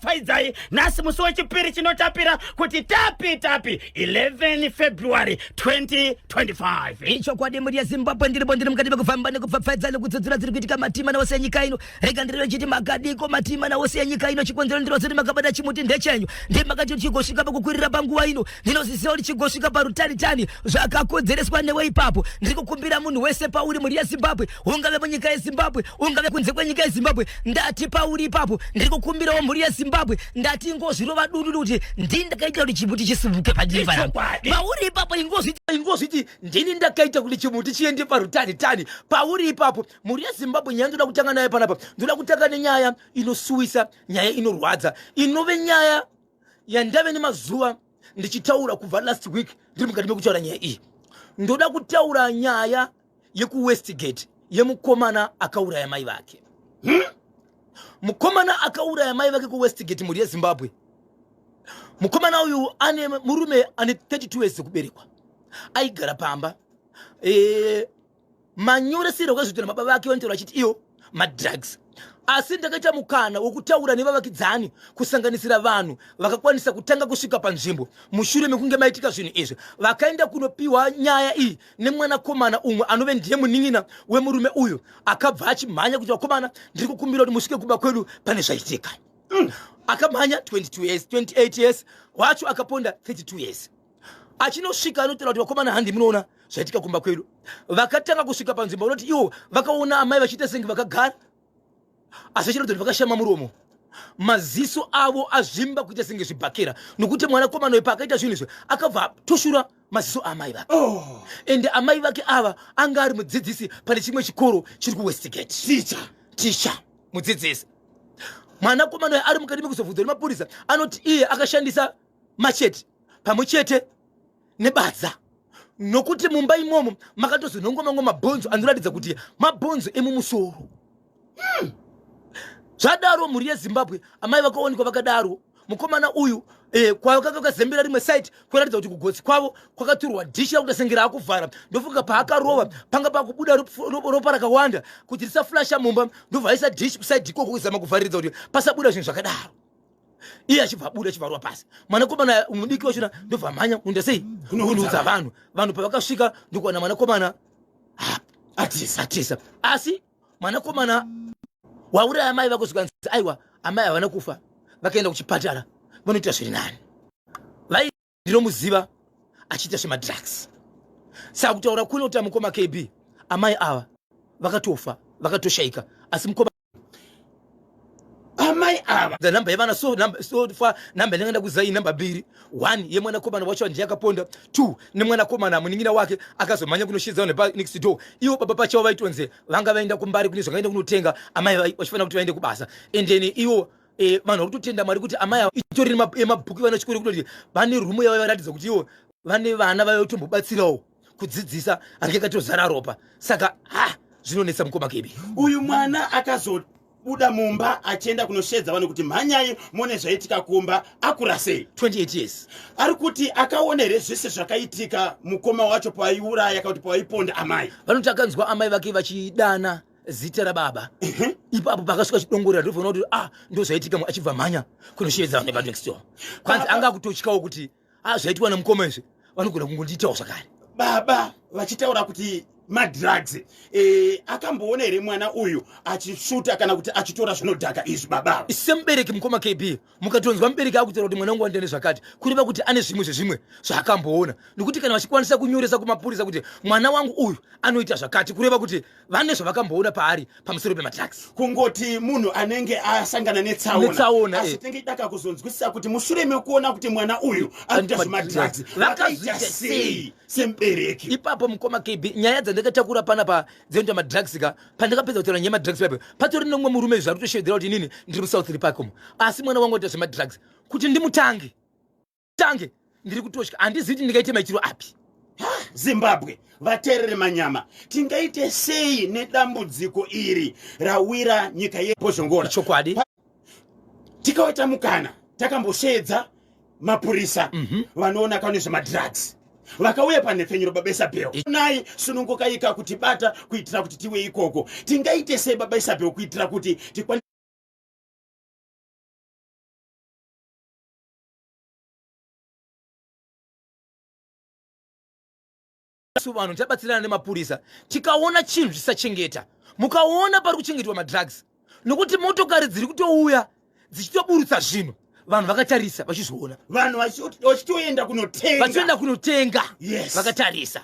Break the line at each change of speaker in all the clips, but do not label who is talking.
Faizai nasi musuwa chipiri chinotapira kuti tapi 11 February 2025.
Icho kwa demu ya Zimbabwe ndiripo ndiri mukati mekufamba nekupfapfaidza nekudzodzera dziri kuitika matima nawose enyika ino. Rega ndiriro chiti magadiko matima nawose enyika ino chikonzero ndiro zoti makabata chimuti ndechenyu. Ndi makati chigosvika pakukwirira panguva ino. Ndinoziziva kuti chigosvika parutani zvakakodzereswa newe ipapo. Ndiri kukumbira munhu wese pauri muri yeZimbabwe, ungave munyika yeZimbabwe, ungave kunze kwenyika yeZimbabwe, ndati pauri ipapo. Ndiri kukumbirawo muri yeZimbabwe, ndati ngozvirova dudu kuti ndini ndakaita kuti chimuti chisimuke padiri pangu. Pauri ipapo ingozviti ndini ndakaita kuti chimuti chiende parutani. Pauri ipapo muri yeZimbabwe nyaya ndoda kutanga naye panapa. Ndoda kutanga nenyaya inosuwisa, nyaya inorwadza, inove nyaya yandave nemazuva ndichitaura kubva last week ndiri mukati mekutaura nyaya iyi. Ndoda kutaura nyaya yekuWestgate yemukomana akauraya mai vake. Mukomana akauraya mai vake kuWestgate muri yeZimbabwe. Mukomana uyu ane murume ane 32 years kuberekwa. Aigara pamba. Manyoresero kwazvitira mababa vake vantaura vachiti iyo madrugs. Asi ndakaita mukana wokutaura nevavakidzani kusanganisira vanhu vakakwanisa kutanga kusvika panzvimbo mushure mekunge maitika zvinhu izvi, vakaenda kunopiwa nyaya iyi nemwanakomana umwe anove ndiye munin'ina wemurume uyu, akabva achimhanya kuti vakomana ndiri kukumbira kuti musvike kumba kwedu pane zvaitika. Akamhanya 22 years, 28 years, wacho akaponda 32 years. Achinosvika anotaura kuti vakomana handi munoona zvaitika kumba kwedu. Vakatanga kusvika panzvimbo unoti iwo vakaona amai vachiita senge vakagara, asi chinoto vakashama muromo, maziso avo azvimba kuita senge zvibhakera, nokuti mwanakomana uyu paakaita zvinhu izvi akabva toshura maziso amai vake. Ende amai vake ava anga ari mudzidzisi pane chimwe chikoro chiri kuWestgate. Ticha mudzidzisi. Mwanakomana uyu ari mukati mekuzobvunzwa nemapurisa anoti iye akashandisa machete pamwe chete nebadza, nokuti mumba imomo makatozonongomamwe mabhonzo anoratidza kuti mabhonzo emumusoro. Zvadaro muri yeZimbabwe amai vakaonekwa vakadaro. Mukomana uyu kwakazembera rimwe site kuratidza kuti kugotsi kwavo kwakaturwa dhishi rakutasengera akuvhara, ndofunga paakarova panga pakubuda ropa rakawanda kuti risaflasha mumba, ndobvaisa dhishi kuside ikoko kuzama kuvhariridza kuti pasabuda zvinhu zvakadaro. Iye achibva abuda achibvarwa pasi. Mwanakomana mudiki wachona ndobva mhanya kunda sei kunoudza vanhu pavakasvika ndokuwana mwanakomana atisa. Asi mwanakomana wauraya amai vake zvikanzi aiwa amai havana kufa, vakaenda kuchipatara vanoita zviri nani. Ndinomuziva achiita zvemadrugs. Saka kutaura kuno kuti mukoma KB amai ava vakatofa vakatoshaika, asi mukoma amai ava namba yevana sofa namba inengenda kuzai namba 2, 1 yemwanakomana wacho ndiye akaponda, 2 nemwanakomana munin'ina wake akazomhanya kunoshidza nepa next door. Iwo baba pacho vaitonze vanga vaenda kumbari kune zvakaenda kunotenga, amai vachifanira kuti vaende kubasa. Endeni iwo vanhu vakutotenda Mwari kuti amai itori nemabhuku vanochikore kuti vane rumu yavo varatidza kuti iwo vane vana vayotombobatsirawo kudzidzisa arike katozara ropa. Saka zvinonetsa mukoma KB.
Uyu mwana akazobuda mumba achienda kunoshedza vanhu kuti mhanyai mone zvaitika kumba akura sei.
28 years.
Ari kuti akaonere zvese zvakaitika mukoma wacho paiuraya kuti paiponda amai.
Vanoti akanzwa amai vake vachidana zita rababa. Ipapo pakasvika chidongorera ndobvona kuti ndo zvaitika achibva mhanya kunoshedza vanhu next door. Kwanzi anga kutotyawo kuti zvaitwa nemukoma izvi vanogona kungondiitawo zvakare.
Baba vachitaura kuti madrugs akamboona here mwana uyu achishuta kana kuti achitora zvinodhaka izvi baba?
Semubereki mukoma KB mukatonzwa mubereki akutaura kuti mwana wangu andene zvakati, kureva kuti ane zvimwe zvaakamboona, nokuti kana vachikwanisa kunyoresa kumapurisa kuti mwana wangu uyu anoita zvakati, kureva kuti vane zvavakamboona paari pamusoro pemadrugs.
Kungoti munhu anenge asangana netsaona asi tinge daka kuzonzwisisa kuti mushure mekuona kuti mwana uyu anoita zvemadrugs vakaita sei semubereki.
Ipapo mukoma KB nyaya dzandakatakura panapa dzinoita madrugs ka pandakapedza kutaura nyaya madrugs papo patori nomwe murume izvi arikutoshedzera kuti inini ndiri muSouth Park umo, asi mwana wangu aita zvemadrugs kuti ndimutange ndiri kutosha, handizivi kuti ndingaite maitiro api.
Zimbabwe vateerere manyama, tingaite sei nedambudziko iri rawira nyika yePozhongora?
Chokwadi
tikaita mukana takamboshedza mapurisa vanoona kane zvemadrugs vakauya panhepfenyuro baba Isabel nai sununguka kuti bata kuitira kuti tiwe ikoko. Tingaite sei baba Isabel kuitira kuti
vanhu tabatsirana nemapurisa tikaona chinhu chisachengeta mukaona pari kuchengetwa madrugs nokuti motokari dziri kutouya dzichitoburutsa zvinhu vanhu vakatarisa vachizviona
vanhu vachitoenda
kunotenga
Yes.
vakatarisa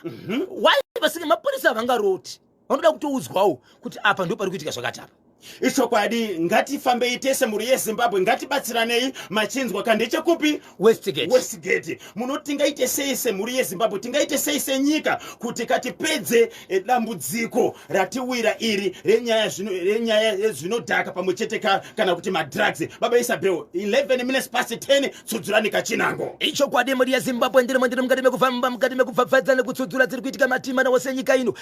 why vasinge mapurisa havangaroti vanoda kutoudzwawo kuti apa ndo pari kuitika zvakati apa
ichokwadi ngatifambei tese mhuri yezimbabwe ngatibatsiranei machinzwa kandechekupi westgate munoti tingaite sei semhuri yezimbabwe tingaite sei senyika kuti katipedze dambudziko ratiwira iri renyaya yezvinodhaka pamwe chete kana kuti madrugs baba Isabel 11 minutes past 10 tsudzurani kachinango
ichokwadi mhuri yezimbabwe ndiri mukati mekufamba mukati mekubvabvadza nekutsudzura dziri kuitika matimana wose nyika ino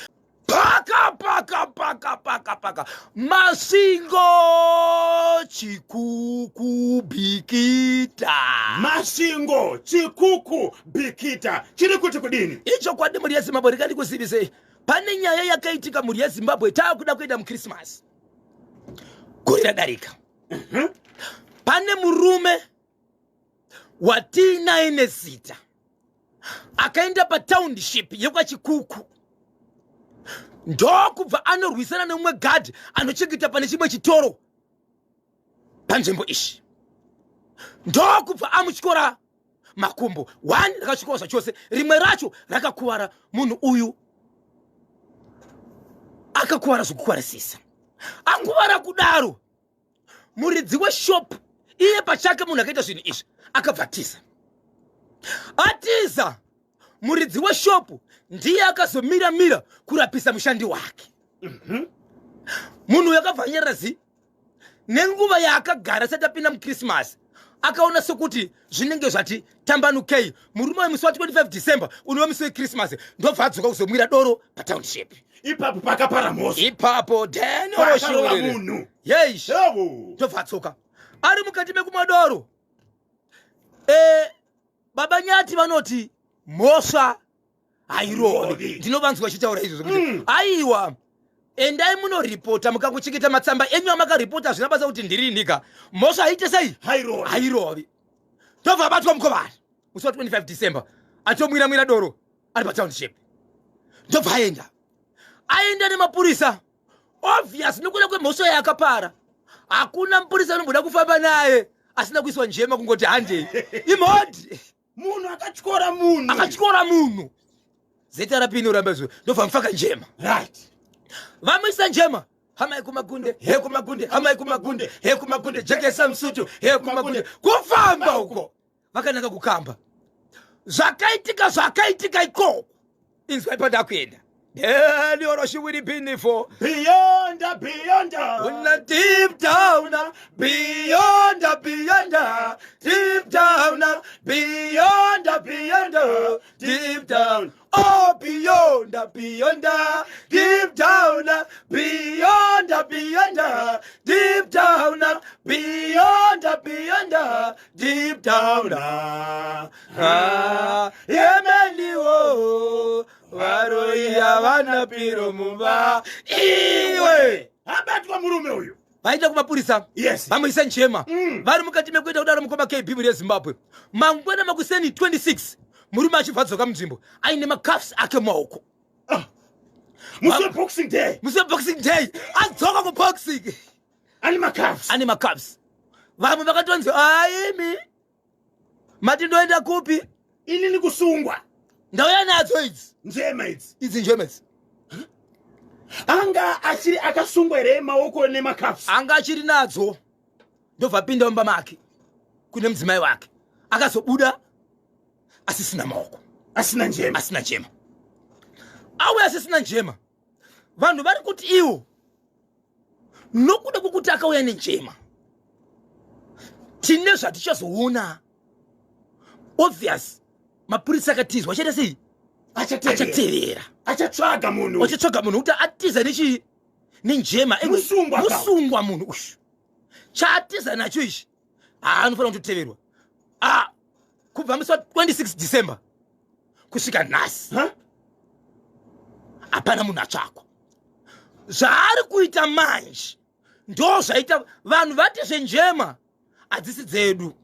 paka masingo chikuku bhikita chiri kuti kudini ichokwadi mhuri yezimbabwe rikati kuzivisei pane nyaya yakaitika mhuri yezimbabwe taakuda kuenda mukrismasi gore radarika pane murume watinaine zita akaenda patownship yekwachikuku ndokubva anorwisana nemumwe gadhi anochengeta pane chimwe chitoro panzvimbo ishi ndokubva amutyora makumbo 1 rakatyora zvachose rimwe racho rakakuvara munhu uyu akakuvara zvokukwarisisa akuvara kudaro muridzi weshopu iye pachake munhu akaita zvinhu izvi akabva atiza muridzi weshopu ndiye akazomira kurapisa mushandi wake munhu yakabva nyarazi nenguva yaakagara sati apinda mukrismasi akaona sekuti zvinenge zvati tambanukei murume wemusi wa25 December unowe musi wekrismasi ndobva adzoka kuzomwira doro patownship
ipapo pakapara mhosva
ipapo dhenoroshiurere yeish ndobva adzoka ari mukati mekumwa doro baba Nyati vanoti mhosva hairovi ndinovanzwa chitaura izvo zvokuti aiwa endai munoripota mukangochengeta matsamba enyu amakaripota zvina basa kuti ndiri nika mhosva haite sei hairovi ndobva abatwa mukovani musi wa25 December atomwira doro ari patownship ndobva aenda nemapurisa obvious nokuda kwemhosva yaakapara hakuna mupurisa anobuda kufamba naye asina kuiswa njema kungoti handei imhodi
munhu akatyora
munhu zeta rapini uramba izvo ndobva mufaka njema
right
vamuisa njema hamai kumagunde hamai kumagunde jekesa msutu kumagunde kufamba uko vakananga kukamba zvakaitika ikoko inzwai panda kuenda She will be before
beyond
una deep down beyond deep down beyond deep down oh beyond deep down beyond deep down beyond deep down yemeliwo varoya vana piro mumba iwe
abatwa murume uyu
vaita kumapurisa
yes
vamuisa njema vari mukati mekuita kudaro mukoma KB muri yeZimbabwe mangwana makuseni 26 murume achibva adzoka munzvimbo aine makafs ake maoko
musi boxing day
adzoka kuboxing ane makafs vamwe vakatonzi aimi mati ndoenda kupi
inini kusungwa
ndauya nadzo
njema
idzi njema idzi
anga achiri akasungwa here maoko nemakafs
anga achiri nadzo ndobva apinda mumba make kune mudzimai wake akazobuda asisina maoko asina njema awe asisina njema vanhu vari kuti iwo nokuda kwokuti akauya nenjema tine zvatichazoona obvious mapurisa akatizwa achaita sei achatevera
achatsvaga munhu
kuti atiza nenjema musungwa munhu uyu chaatiza nacho ichi anofanira kutoteverwa kubva musi wa26 December kusvika nhasi hapana munhu atsvakwa zvaari kuita manje ndo zvaita vanhu vati zvenjema hadzisi dzedu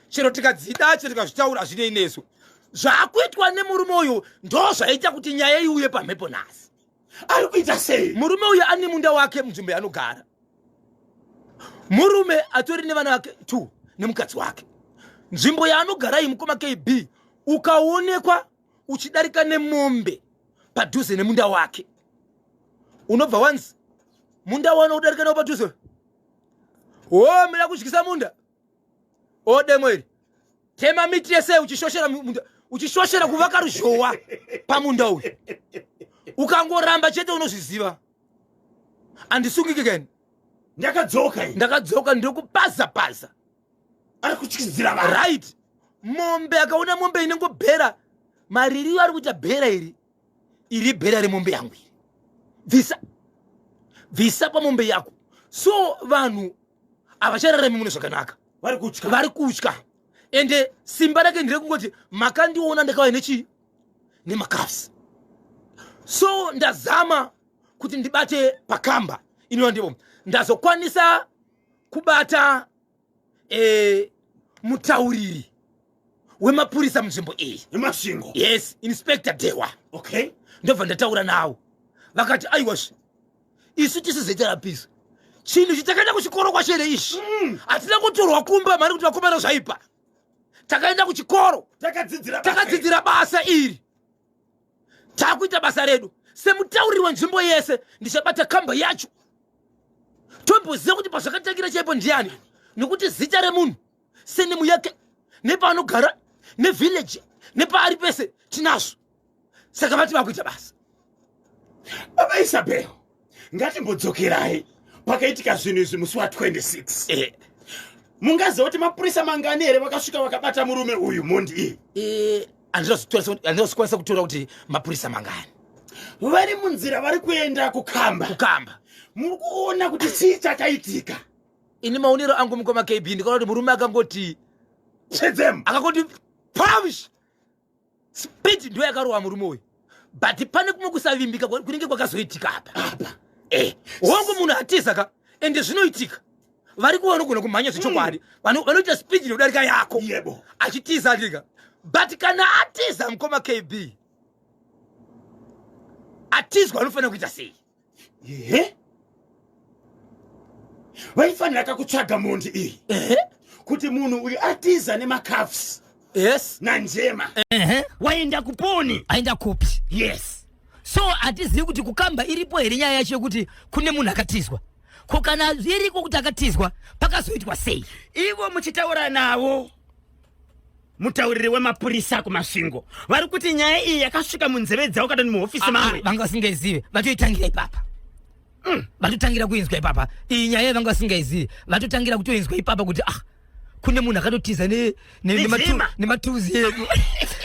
chero tikadzida chero tikazvitaura hazvinei nesu zvakuitwa nemurume uyu ndo zvaita kuti nyaya iuye pamhepo nhasi.
ari kuita sei?
Murume uyu ane munda wake munzvimbo yaanogara. Murume atori nevana vake 2 nemukadzi wake. Nzvimbo yaanogara iyi mukoma KB ukaonekwa uchidarika nemombe padhuze nemunda wake, unobva once munda wana udarika nawo padhuze, mira kutyisa munda odemweri tema miti yese uchishoshera munda, uchishoshera kuvaka ruzhowa pamunda uyu. Ukangoramba chete unozviziva. Andisungike keni. Ndakadzoka ndokupaza.
Ari kutyisidzira vanhu.
Right. Mombe akaona mombe inengobhera. Mariri ari kuita bhera iri bhera remombe yangu iri. Visa pamombe yako. So vanhu avachararami muno zvakanaka. Vari kutya. Ende simba rake nderekungoti makandiona ndakauya nemakaps. So ndazama kuti ndibate pakamba ino ndipo ndazokwanisa kubata mutauriri wemapurisa munzvimbo iyi
yemasvingo.
Yes, Inspector Dewa.
Okay,
ndobva ndataura nawo vakati aiwazve isu tisizoitarapisa chinhu chitakaenda kuchikoro kwachere ishi hatina kutorwa kumba mari kuti vakomana zvaipa. Takaenda kuchikoro takadzidzira basa iri, takuita basa redu. Semutauriri wenzvimbo yese ndichabata kamba yacho. Tomboziva kuti pazvakatangira chaipo ndiani, nekuti zita remunhu senemu yake nepaanogara nevillage nepaari pese tinazvo. Saka vati vakuita basa.
Baba Isabel, ngatimbodzokerai pakaitika zvinhu izvi musi wa26. Mungaziva kuti mapurisa mangani here vakasvika vakabata murume uyu mondi iyi?
Handinozokwanisa kutora kuti mapurisa mangani.
Vari munzira vari kuenda kukamba. Muri kuona kuti chii chakaitika?
Ini maonero angu mukoma KB ndikaona kuti murume akangoti
chedzemu,
akangoti pamish speed ndo yakarowa murume uyu. But pane kumwe kusavimbika kunenge kwakazoitika apa. Wangu munhu atiza ka ende zvinoitika. Vari kuona kuna kumhanya zvechokwadi. Vanoita speed inodarika yako.
Yebo.
Achitiza atika. But kana atiza mukoma KB, atizwa anofanira kuita sei?
Vaifanira kakutsvaga mondi iyi kuti munhu uyu atiza nemakafs.
Yes.
Nanjema.
Waenda kuponi?
Aenda kupi?
Yes.
So atizivi kuti kukamba iripo here nyaya yacho yekuti kune munhu akatizwa. Ko kana zviriko kuti akatizwa pakazoitwa sei?
Ivo muchitaura nawo mutauriri wemapurisa kumasvingo vari kuti nyaya iyi yakasvika munzeve dzavo kana muhofisi mawe.
Vanga vasingazive vatoitangira ipapa. Vatotangira kuinzwa ipapa. Iyi nyaya vanga vasingazive vatotangira kutoinzwa ipapa kuti kune munhu akatotiza nematuzi edu.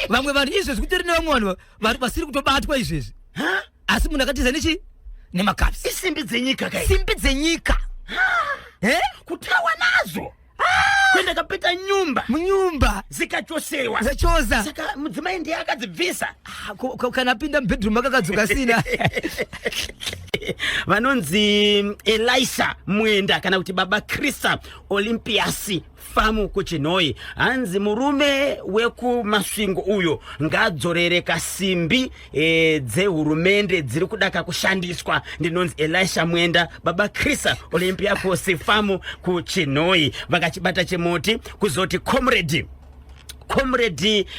Vamwe vanhu izvezvi kutori nevamwe vanhu vasiri kutobatwa izvezvi. Asi munhu akatiza nechi? Nemakaps.
Isimbi dzenyika kai.
Simbi dzenyika.
Kutawa nazo. Kwenda kapeta nyumba.
Munyumba.
Zikachosewa.
Zachoza.
Saka mudzimai ndiye akadzibvisa.
Kana pinda mubedroom akadzoka sina.
Vanonzi Elisha Mwenda kana kuti Baba Krista Olympias famu kuchinoi. Hanzi murume wekumasvingo uyo ngadzorereka simbi dzehurumende dziri kudaka kushandiswa. Ndinonzi Elisha Mwenda Baba Krista Olympias famu kuchinoi. Vakachibata chemoti kuzoti comrade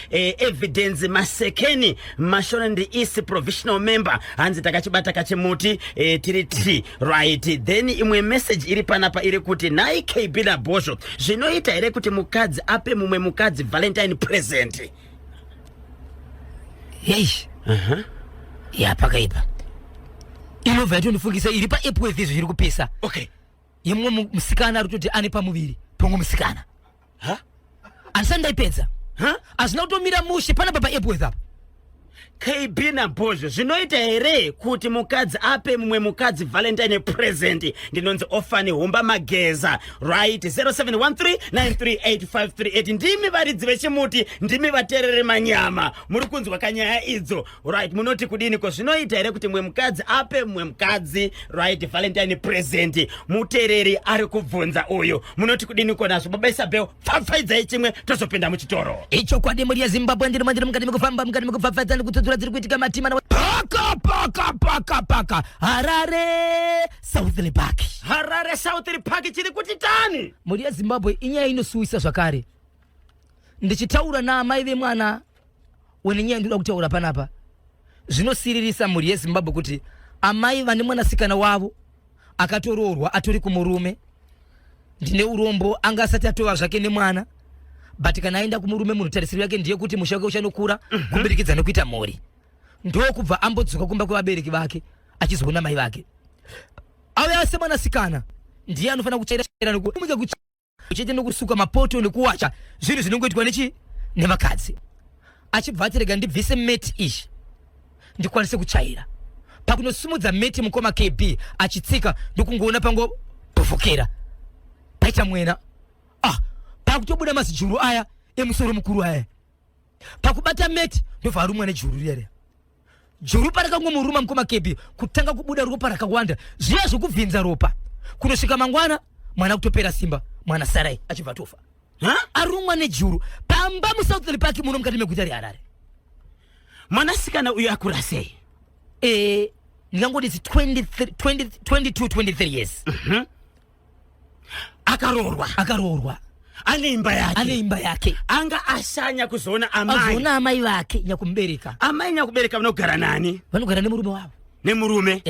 evidence Masekeni Mashonaland East provisional member. Hanzi takachibata kachemuti tiri 3 right. Then imwe message iri panapa iri kuti nai KB na Bosho zvinoita ere kuti mukadzi ape mumwe mukadzi Valentine present.
Yes. Ya pakaipa. Inobva yatonifungisa iri pa app with izvo zviri kupisa.
Okay.
Yemwe musikana ari kutoti ane pamuviri pomwe musikana. Ansandaipedza. Azina kutomira mushe pana baba app with apa.
KB Nabozho zvinoita here kuti mukadzi ape mumwe mukadzi Valentine present ndinonzi ofani humba mageza right 0713938538 ndimi varidzi vechimuti ndimi vaterere manyama muri kunzwa kanyaya idzo right munoti kudini ko zvinoita here kuti mumwe mukadzi ape mumwe mukadzi right Valentine present mutereri ari kubvunza uyu munoti kudini ko nazvo baba Isabel pfapfaidzai chimwe tozopinda muchitoro
icho kwadi muri yaZimbabwe ndiri mandiri mukati mekufamba mukati mekupfapfaidza ndikutsudzura dziri kuitika matima paka Harare South Park
chiri kuti tani
muri yaZimbabwe inyaya inosuwisa zvakare ndichitaura naamai vemwana wene nyaya ndinoda kutaura panapa zvinosiririsa muri yaZimbabwe kuti amai vane mwanasikana wavo akatoroorwa atori kumurume ndine urombo anga asati atova zvake nemwana but kana aenda kumurume munhu tarisiro yake ndiye kuti musha wake uchanokura kubudikidza nekuita mhuri ndokubva ambodzoka kumba kwevabereki vake achizoona mai vake ave ase mwanasikana ndiye anofanira kuchaira uchite nokusuka mapoto nekuwacha zvinhu zvinongoitwa nevakadzi achibva atirega ndibvise meti ishi ndikwanise kuchaira pakunosumudza meti mukoma KB achitsika ndokungoona pangopofokera paita mwena pakutobuda mazijuru aya emusoro mukuru aya pakubata meti ndobva arumwa nejuru riyere juru parakangomuruma mukoma KB kutanga kubuda ropa rakawanda zviya zvokubvinza ropa kunosvika mangwana mwana kutopera simba mwana Sarai achibva tofa arumwa nejuru pamba muSouth Park muno mukati meguta reHarare
mwanasikana uyu akura sei
ndingangodisi 23 years akaroorwa
ane imba yake anga ashanya kuzoona
amai vake nyakumbereka
amai nyakubereka vanogara nani
vanogara nemurume wavo
nemurume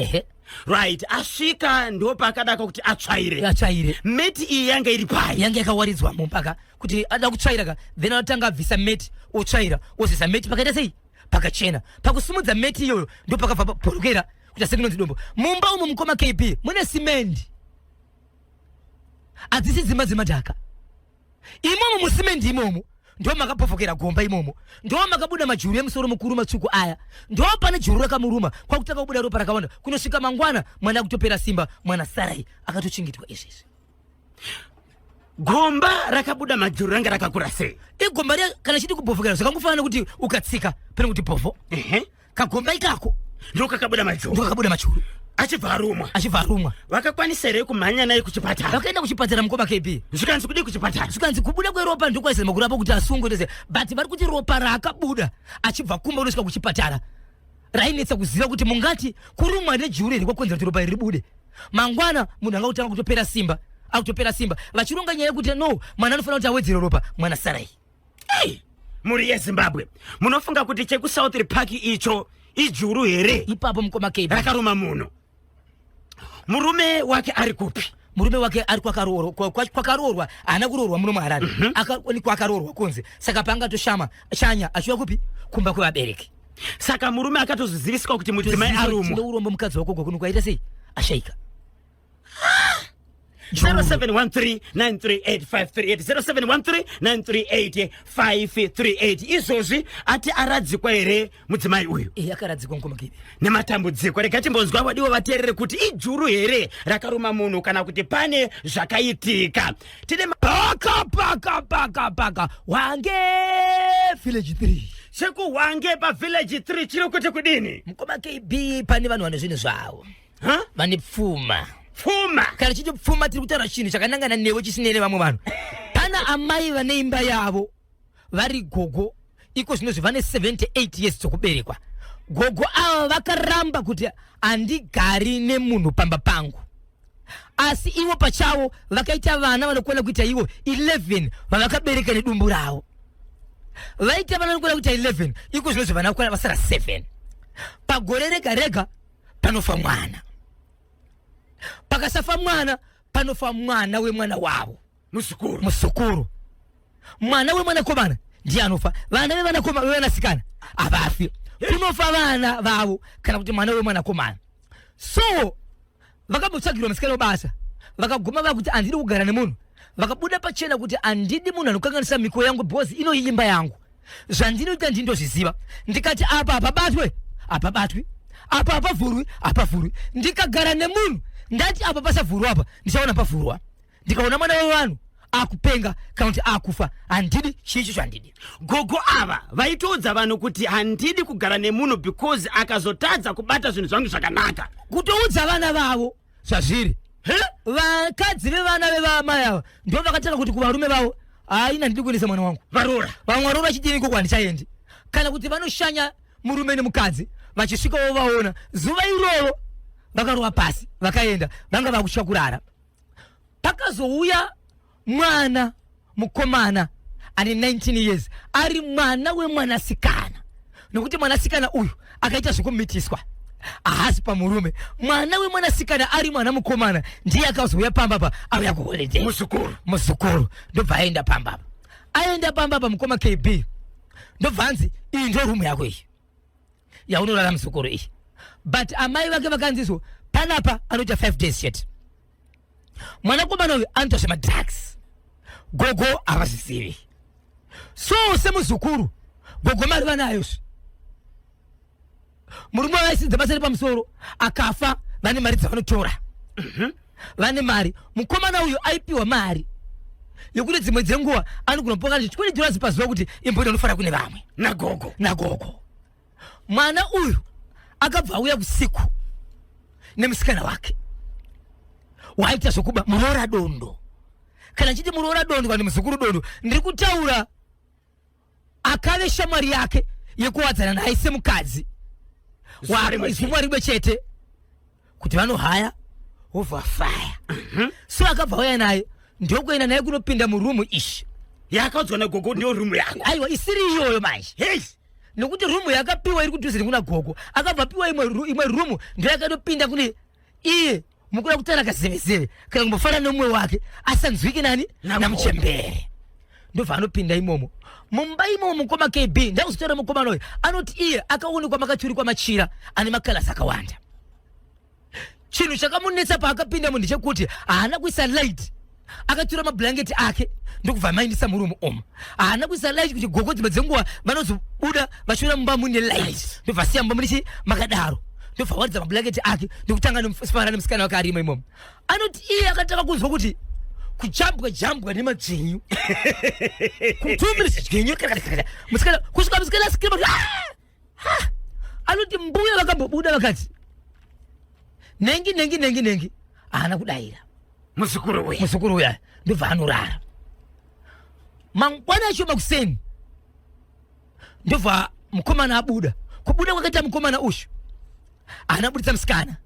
right asvika ndopa akadaka kuti atsvaire meti iyi yanga iri pai
yanga yakawaridzwa mpaka kuti ada kutsvaira ka then atanga abvisa meti otsvaira ozisa meti pakaita sei pakachena pakusumudza meti iyoyo ndo pakabva porokera kuti asekunonzi dombo mumba umo mukoma KB mune simendi adzisi dzimba dzemadhaka imomo musimendi imomo ndo makapofokera gomba imomo ndo makabuda majuru emusoro mukuru matsvuku aya ndo pane juru rakamuruma kwakutanga kubuda ropa rakawanda kunosvika mangwana mwana kutopera simba mwana Sarai akatochingitirwa izvizvi
gomba rakabuda majuru ranga rakakura sei
igomba riya kana chiti kupofokera zvakangofanana kuti ukatsika pane kuti povo kagomba ikako
ndo kakabuda
majuru
achibva arumwa vakakwanisa here kumhanya naye kuchipatara
vakaenda kuchipatara mukoma KB
zvikanzi kudi kuchipatara
zvikanzi kubuda kweropa ndokwaisa makurapa kuti asungwe but vari kuti ropa raakabuda achibva kumba unosvika kuchipatara rainetsa kuziva kuti mungati kurumwa nejuru here kwakonzera kuti ropa iri ribude mangwana munhu anga kutanga kutopera simba vachironga nyaya yekuti no mwana anofanira kuti awedzere ropa mwana Sarai
muri yeZimbabwe munofunga kuti chekuSouth Park icho ijuru here
ipapo mukoma KB
rakaruma munhu murume wake ari kupi
murume wake ari kwakaroorwa haana kuroorwa muno muHarare kwakaroorwa kunze saka panga shanya achiwa kupi kumba kwevabereki
saka murume akatozoziviswa kuti mudzimai arumwa
urombo mukadzi wako kwakunokaita sei ashaika
0713938538 0713938538 izvozvi ati aradzikwa here mudzimai uyu
akaradzikwa mukoma KB
nematambudziko rega timbonzwa vadiwa vateerere kuti ijuru here rakaruma munhu kana kuti pane zvakaitika tine
paka Hwange village 3
chekuhwange pavillage 3 chiri kuti kudini
mukoma KB pane vanhu vane zvinhu zvavo vane pfuma kana chicho pfuma tiri kutaura chinhu chakanangana newe chisinei nevamwe vanhu pana amai vane imba yavo vari gogo iko zvinozvi vane 78 years dzokuberekwa gogo ava vakaramba kuti handigari nemunhu pamba pangu asi ivo pachavo vakaita vana vanokwana kuita ivo 11 vavakabereka nedumbu ravo vaita vana vanokwana kuita 11 iko zvinozvi vana vakwana vasara 7 pagore rega rega panofa mwana pakasafa mwana panofa mwana wemwana wavo musukuru mwana wemwanakomana ndiye anofa vana vevanasikana havafi kunofa vana vavo kana kuti mwana wemwanakomana so vakambotsvagirwa musikana webasa vakaguma vakuti handidi kugara nemunhu vakabuda pachena kuti handidi munhu anokanganisa miko yangu bhozi ino imba yangu zvandinoita ndindozviziva ndikati apa apabatwe apa apavhurwi ndikagara nemunhu ndati apa pasavhurwa apa ndichaona pavhurwa ndikaona mwana wevanhu akupenga kana kuti akufa handidi chicho chandidi.
Gogo ava vaitoudza vanhu kuti handidi kugara nemunhu because akazotadza kubata zvinhu zvangu zvakanaka.
Kutoudza vana vavo zvazviri vakadzi vevana vevamai ava ndo vakatanga kuti kuvarume vavo haina ndidi kuendesa mwana wangu
varora
vamwe varora chidini koko handichaendi kana kuti vanoshanya murume nemukadzi vachisvikawo vaona zuva iroro vakarova pasi vakaenda vanga vakusvika kurara. Pakazouya mwana mukomana ane 19 years ari mwana wemwanasikana nokuti mwanasikana uyu akaita zvekumitiswa haasi pamurume. Mwana wemwanasikana ari mwana mukomana ndiye akazouya pambapa auya kuholiday muzukuru ndobva aenda pambapa mukoma KB ndobva anzi iyi ndo rumu yako iyi yaunorara muzukuru iyi but amai vake vakanziso panapa anoita 5 days chete. Mwanakomana uyu anoita zvemadrugs gogo havazvizivi so semuzukuru gogo mari vanayozve murume wavaisidza basa repamusoro akafa vane mari dzavanotora vane mari. Mukomana uyu aipiwa mari yekuti dzimwe dzenguva anogona kupoka $20 pazuva kuti imboni anofanira kune vamwe nagogo. Mwana uyu akabva auya usiku nemusikana wake waita zvokuba muroora dondo. Kana chiti muroora dondo kana muzukuru dondo ndiri kutaura akave shamwari yake yekuwadzana naye semukadzi zuva rimwe chete kuti vanohaya over fire. So akabva auya naye ndokuenda naye kunopinda murumu ishi
yakaudzwa nagogo ndiyo rumu yako.
aiwa isiri iyoyo manje nokuti rumu yakapiwa iri kudhuze nekuna gogo akabva piwa imwe rumu ndoyakatopinda kune iye mukuda kutana kazevezeve kana kumbofana nomwe wake asanzwike nani namuchembere ndobva anopinda imomo mumba imomo mukoma KB ndakuzotora mukomana uyu anoti iye akaonekwa makaturikwa machira ane makalasi akawanda. Chinhu chakamunetsa paakapindamo ndechekuti haana kuisa light akatura mablanketi ake ndokubva mainisa murumu omo haana kuisa light kuti gogo dzimwe dzenguva vanozobuda vachiona mumba mune light ndobva siya mumba munechi makadaro ndobva waridza mablanketi ake ndokutanga nomufara nemusikana wake arimo imomo. Anoti iye akatanga kunzwa kuti kujambwa nemadzvinyu kutumbiri zvigwenyu musikana kusvika musikana asikirima anoti mbuya vakambobuda vakati nengi haana kudayira muzukuru uya ndobva anorara. Mangwana acho makuseni ndobva mukomana abuda kubuda kwakaita mukomana ushu haana buditsa musikana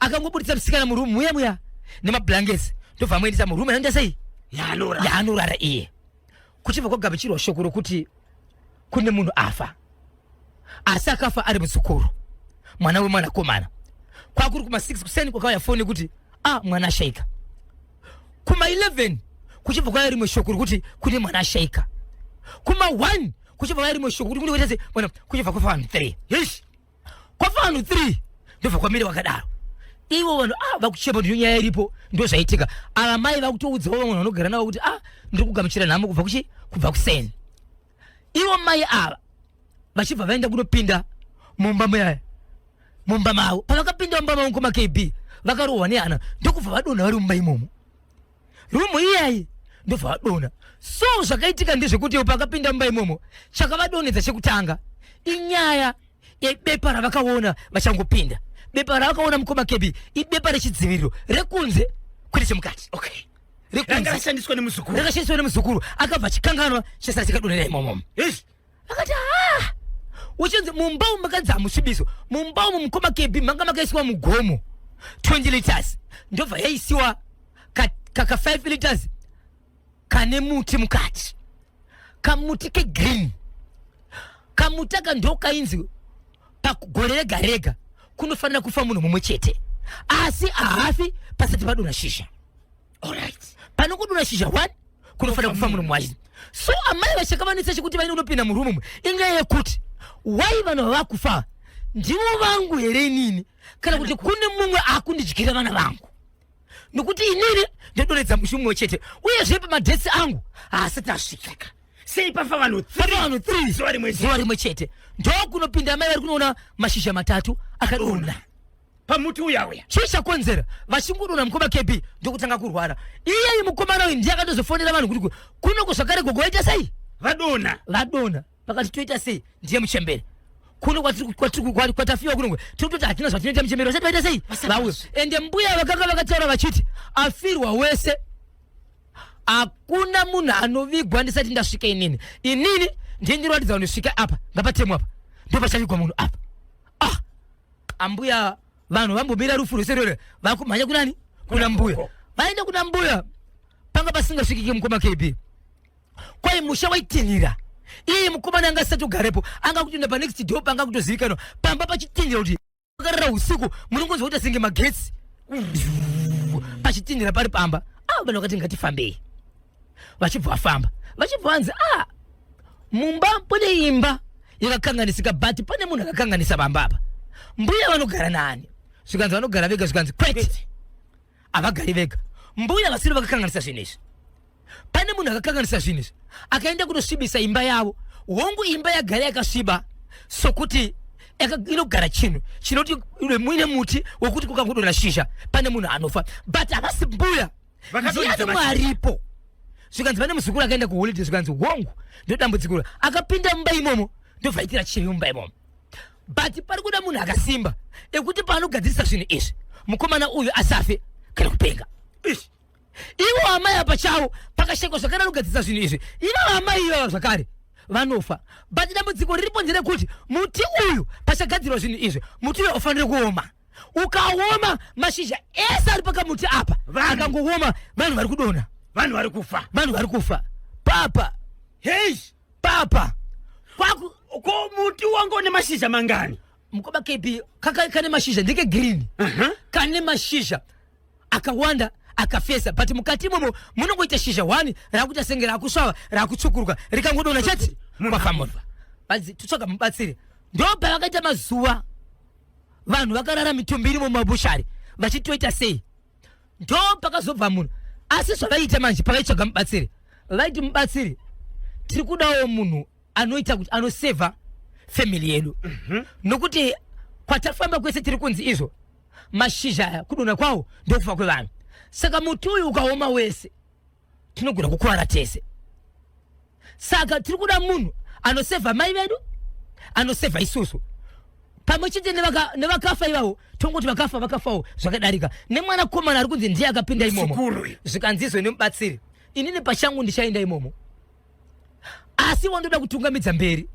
akangobuditsa musikana murumu muya nemablanketi ndobva amuendesa murumu anoenda sei yaanorara iye. Kuchibva kwagamuchirwa shoko rokuti kune munhu afa asi akafa ari muzukuru mwana wemwanakomana. Kwakuri kuma6 kuseni kwakauya foni kuti mwana ashaika. Kuma 11 kuchibva kwaya rimwe shoko rokuti kune mwana ashaika. Kuma 1 kuchibva kwaya rimwe shoko kuti kune wetese mwana kuchibva kwafa vanhu 3 kwafa vanhu 3 ndobva kwamire wakadaro ivo vanhu vakuchepa ndiyo nyaya iripo ndo zvaitika. Ava mai vakutoudzawo vamwe vanogara navo kuti ndiri kugamuchira nhamo kubva kuseni. Ivo mai ava vachibva vaenda kunopinda mumba mavo pavakapinda mumba mavo koma KB vakarohwa nehana ndokubva vadonha vari mumba imomo rumu iyayi ndobva vadonha. So zvakaitika ndezvekuti pakapinda mumba imomo chakavadonhedza chekutanga inyaya yebepa ravakaona vachangopinda. Bepa ravakaona mukoma KB ibepa rechidziviriro rekunze kwete chemukati
rakashandiswa
nemuzukuru akabva chikanganwa chesara chikadonhera imomo akati uchinzi mumba umu makanzi hamusvibiso mumba umu mukoma KB manga makaisiwa mugomo 20 liters ndobva yaisiwa kaka 5 liters kane muti mukati kamuti kegreen kamuti aka ndokainzi pagore rega rega kunofanira kufa munhu mumwe chete asi hafi pasati padonha shisha. Alright, pano kudonha shisha 1 kunofanira kufa munhu mumwe. So amai vachakavanisa chekuti vaine unopinda murumu inyaya yekuti wai vanhu vavakufa ndivo vangu here inini kana kuti kune mumwe akundidyira vana vangu nokuti inini ndodonhedza mushi mumwe chete uyezve pamadhetsi angu haasati asvikika
sei pafa vanhu
3
zuva rimwe
zuva rimwe chete ndokunopinda mai vari kunoona mashizha matatu akadonha
pamuti uyauya
chichakonzera vachingodonha mukoma KB ndokutanga kurwara iyeyi mukomana uyu ndiye akatozofonera vanhu kuti kuno zvakare gogo vaita sei vadonha pakati toita sei ndiye muchembere kuno kwatafiwa kunongwe tikutoti hatina zvatinoita muchembere vasati vaita sei vauya ende mbuya vakanga vakataura vachiti afirwa wese hakuna munhu anovigwa ndisati ndasvika inini ndiye ndiroratidza unosvika apa ngapatemwa apa ndopachavigwa munhu apa ambuya vanhu vambomira rufu rweserere vakumhanya kunani kuna mbuya vaenda kuna mbuya panga pasingasvikiki mukoma KB kwai musha waitinhira iye mukomana anga asati ugarepo anga kutoenda panext door panga kutozivikanwa pamba pachitinhira kuti akarara usiku munongonzwa kuti asenge magetsi pachitinhira pari pamba vanhu vakati ngatifambei vachibva vafamba vachibva vanzi mumba pane imba yakakanganisika but pane munhu akakanganisa pamba apa mbuya vanogara naani zvikanzi vanogara vega zvikanzi kwete havagari vega mbuya vasiri vakakanganisa zvinhu izvi pane munhu akakanganisa zvinhu izvi akaenda kunosvibisa imba yavo hongu imba yagara yakasviba sokuti inogara chinhu chinoti muine muti wokuti kukangodonha shizha pane munhu anofa but havasi mbuya ndiani mwaripo zvikanzi pane muzukuru akaenda kuholiday zvikanzi hongu ndodambudzikura akapinda mumba imomo ndobvaitira chivi mumba imomo but pari kuda munhu akasimba ekuti paanogadzirisa zvinhu izvi mukomana uyu asafe kana kupenga ivo amai apa chavo pakashekwa zvakare anogadzirisa zvinhu izvi ivo amai ivava zvakare vanofa but dambudziko riripo nderekuti muti uyu pachagadzirwa zvinhu izvi muti uyu ufanire kuoma ukaoma mashizha ese ari pakamuti apa akangooma vanhu vari kudonha
vanhu vari kufa
papa
ko muti wangu une mashizha mangani
mukoma KB kane mashizha ndike green kane mashizha akawanda akafesa but mukati imomo munongoita shizha 1 rakuti asenge rakusvava rakutsukuruka rikangodonha chete mafamurwa vadzi tutsvaga mubatsiri ndopa vakaita mazuva vanhu vakarara mitumbiri mumabushari vachitoita sei ndo pakazobva munhu asi zvavaita manje pakaitsvaga mubatsiri vaiti mubatsiri tiri kudawo munhu anoita kuti anosevha family yedu nokuti kwatafamba kwese tiri kunzi izvo mashizha aya kudonha kwawo ndokufa kwevanhu saka muti uyu ukaoma wese tinogona kukwara tese saka tiri kuda munhu anosevha mai vedu anosevha isusu pamwe chete nevakafa ivavo tongoti vakafawo zvakadarika nemwana komana ari kunzi ndiye akapinda imomo zvikanzi izvo nemubatsiri inini pachangu ndichaenda imomo asi wandoda kutungamidza mberi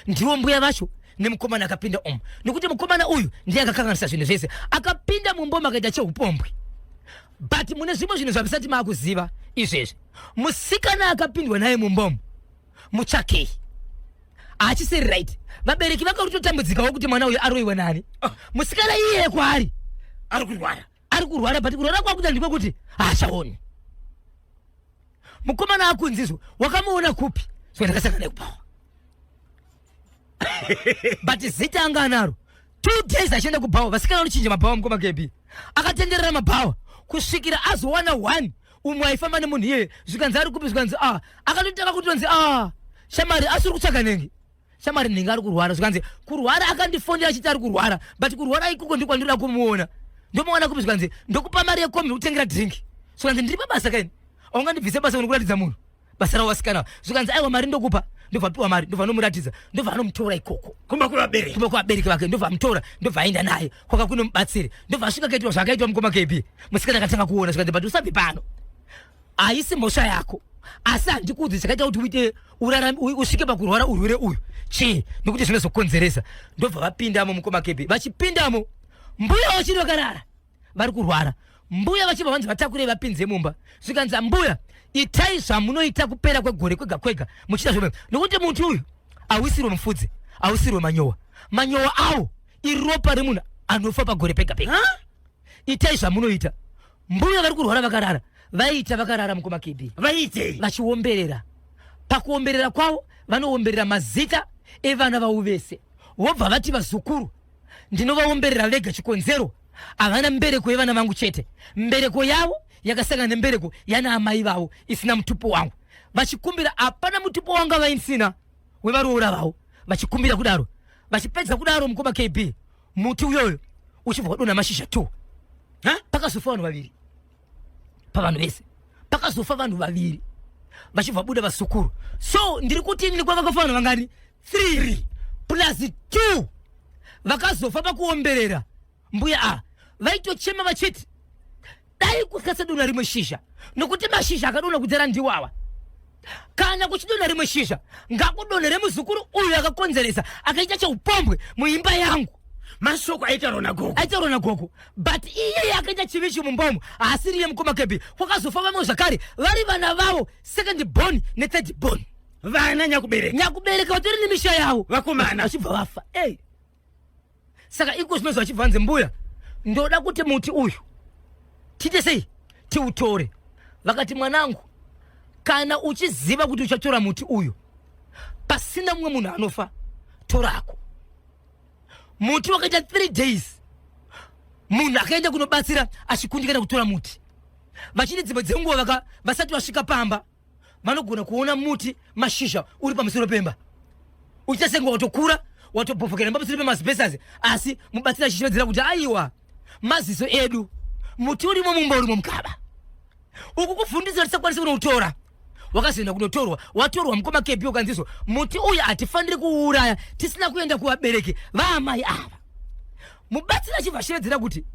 ndiwo mbuya vacho nemukomana akapinda omo nekuti mukomana uyu ndiye akakanganisa zvinhu zvese akapinda mumbomo akaita cheupombwe but mune zvimwe zvinhu zvavisati maakuziva izvezvi musikana akapindwa naye mumbomo mutsvakei haachisiri right vabereki vakarutotambudzikawo kuti mwana uyu aroiwa nani musikana iyeye kwaari ari kurwara but kurwara kwakuta ndikokuti haachaoni mukomana akunzizvo wakamuona kupi zvandakasangana nekupawa but zita anga anaro 2 days achienda kubhawa vasikana vanochinja mabhawa mukoma KB akatenderera mabhawa kusvikira azowana 1 umwe aifamba nemunhu iyeye zvikanzi ari kupi zvikanzi akatotaka kutonzi shamari asiri kutsvaga nenge shamari nenge ari kurwara zvikanzi kurwara akandifondera achiti ari kurwara but kurwara ikoko ndikwandinoda kumuona ndomuwana kupi zvikanzi ndokupa mari yekomi kutengera drink zvikanzi ndiri pabasa kaini aungandibvise basa kunokuratidza munhu basa ravo vasikana zvikanzi aiwa mari ndokupa ndobva apiwa mari ndobva anomuratidza ndobva anomutora ikoko kumba kuvabereki vake ndobva amutora ndobva aenda naye kwaka kuno mubatsiri ndobva asvika kaitwa zvakaitwa mukoma KB musikana akatanga kuona zvikanzi but usabvi pano haisi mhosva yako asi handikuudzi chakaita kuti uite usvike pakurwara urwere uyu chii nokuti zvinozokonzeresa ndobva vapindamo mukoma KB vachipindamo mbuya vachiri vakarara vari kurwara mbuya vachibva vanzi vatakurei vapinze mumba zvikanzi mbuya itai zvamunoita kupera kwegore kwega kwega muchita zvome nokuti muti uyu hausirwe mufudzi hausirwe manyowa awo iropa remunhu anofa pagore pega pega itai zvamunoita mbuya vari kurwara vakarara vaita vakarara mukoma KB
vaite
vachiomberera pakuomberera kwavo vanoomberera mazita evana vavo vese vobva vati vazukuru ndinovaomberera vega chikonzero havana mbereko yevana vangu chete mbereko yavo yakasangana nembereko yana amai vavo isina mutupo wangu vachikumbira apana mutipo wanga vainsina wevaroora vavo vachikumbira kudaro vachipedza kudaro mukoma KB muti uyoyo uchibva wadona mashizha 2 pakazofa vanhu vaviri pavanhu vese pakazofa vanhu vaviri vachibva buda vasukuru so ndiri kuti ndiri kwavakafa vanhu vangani 3 plus 2 vakazofa pakuomberera mbuya vaitochema vachiti dai kukasadona rimwe shizha nokuti mashizha akadona kudzera ndiwawa kana kuchidona rimwe shizha ngakudonere muzukuru uyu akakonzeresa akaita chaupombwe muimba yangu
mashoko aita rona gogo
but iye akaita chivichi mumbomo asiriye mukoma KB kwakazofa vamwe zvakare vari vana vavo second born third born
vana
nyakubereka vatori nemisha yavo
vakomana
vachibva vafa saka iko zvinozva vachibvanze mbuya ndoda kuti muti uyu tite sei tiutore vakati mwanangu kana uchiziva kuti uchatora muti uyu pasina mumwe munhu anofa torako muti wakaita 3 days munhu akaenda kunobatsira achikundikana kutora muti vachiti dzimwe dzenguva vasati vasvika pamba vanogona kuona muti mashizha uri pamusoro pemba uchitasengwa watokura watobhofokera pamusoro pemazibesasi asi mubatsira achichivedzera kuti aiwa maziso edu muti urimo mumba urimo mukaba uku kufundisa tisakwanisa kunoutora wakazoenda kunotorwa watorwa mukoma KB ukanziso muti uyu hatifaniri kuuraya tisina kuenda kuvabereki vaamai ava mubatsira achibva achivedzera kuti